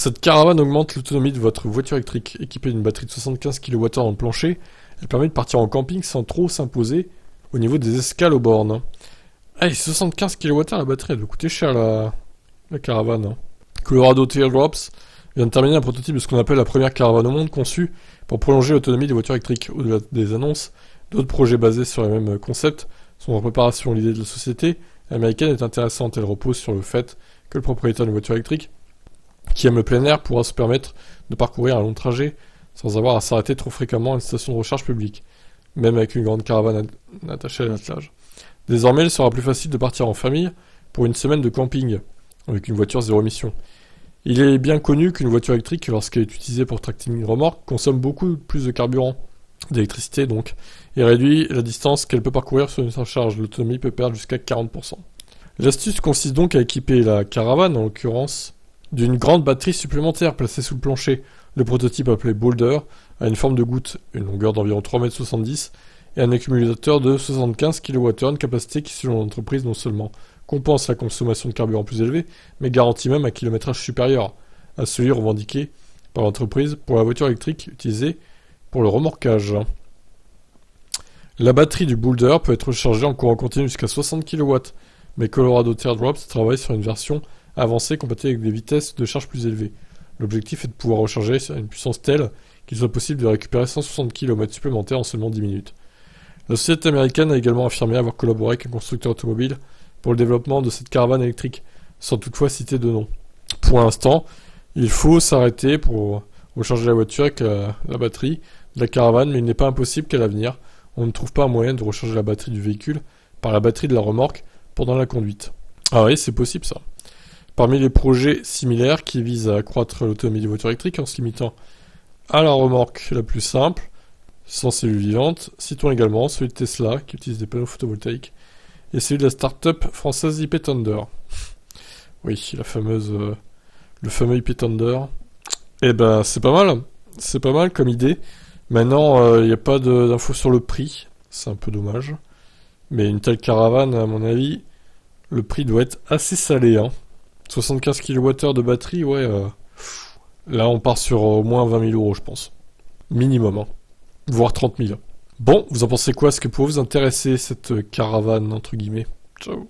Cette caravane augmente l'autonomie de votre voiture électrique. Équipée d'une batterie de 75 kWh dans le plancher, elle permet de partir en camping sans trop s'imposer au niveau des escales aux bornes. Ah, et 75 kWh la batterie, elle doit coûter cher la caravane. Colorado Teardrops vient de terminer un prototype de ce qu'on appelle la première caravane au monde conçue pour prolonger l'autonomie des voitures électriques. Au-delà des annonces, d'autres projets basés sur les mêmes concepts sont en préparation. L'idée de la société américaine est intéressante. Elle repose sur le fait que le propriétaire d'une voiture électrique qui aime le plein air pourra se permettre de parcourir un long trajet sans avoir à s'arrêter trop fréquemment à une station de recharge publique, même avec une grande caravane attachée à l'attelage. Désormais, il sera plus facile de partir en famille pour une semaine de camping avec une voiture zéro émission. Il est bien connu qu'une voiture électrique, lorsqu'elle est utilisée pour tracter une remorque, consomme beaucoup plus de carburant, d'électricité donc, et réduit la distance qu'elle peut parcourir sur une recharge. L'autonomie peut perdre jusqu'à 40%. L'astuce consiste donc à équiper la caravane, en l'occurrence, d'une grande batterie supplémentaire placée sous le plancher. Le prototype appelé Boulder a une forme de goutte, une longueur d'environ 3,70 m et un accumulateur de 75 kWh, une capacité qui, selon l'entreprise, non seulement compense la consommation de carburant plus élevée, mais garantit même un kilométrage supérieur à celui revendiqué par l'entreprise pour la voiture électrique utilisée pour le remorquage. La batterie du Boulder peut être rechargée en courant continu jusqu'à 60 kW, mais Colorado Teardrops travaille sur une version avancée compatible avec des vitesses de charge plus élevées. L'objectif est de pouvoir recharger à une puissance telle qu'il soit possible de récupérer 160 km supplémentaires en seulement 10 minutes. La société américaine a également affirmé avoir collaboré avec un constructeur automobile pour le développement de cette caravane électrique, sans toutefois citer de nom. Pour l'instant, il faut s'arrêter pour recharger la voiture avec la batterie de la caravane, mais il n'est pas impossible qu'à l'avenir, on ne trouve pas un moyen de recharger la batterie du véhicule par la batterie de la remorque pendant la conduite. Ah oui, c'est possible ça. Parmi les projets similaires qui visent à accroître l'autonomie des voitures électriques en se limitant à la remorque la plus simple, sans cellules vivantes, citons également celui de Tesla qui utilise des panneaux photovoltaïques et celui de la start-up française IP Thunder. Oui, le fameux IP Thunder. Eh ben, c'est pas mal comme idée. Maintenant, il n'y a pas d'infos sur le prix, c'est un peu dommage. Mais une telle caravane, à mon avis, le prix doit être assez salé, hein. 75 kWh de batterie, ouais. Là, on part sur au moins 20 000 €, je pense. Minimum, hein. Voire 30 000. Bon, vous en pensez quoi? Est-ce que pour vous intéresser cette caravane, entre guillemets? Ciao.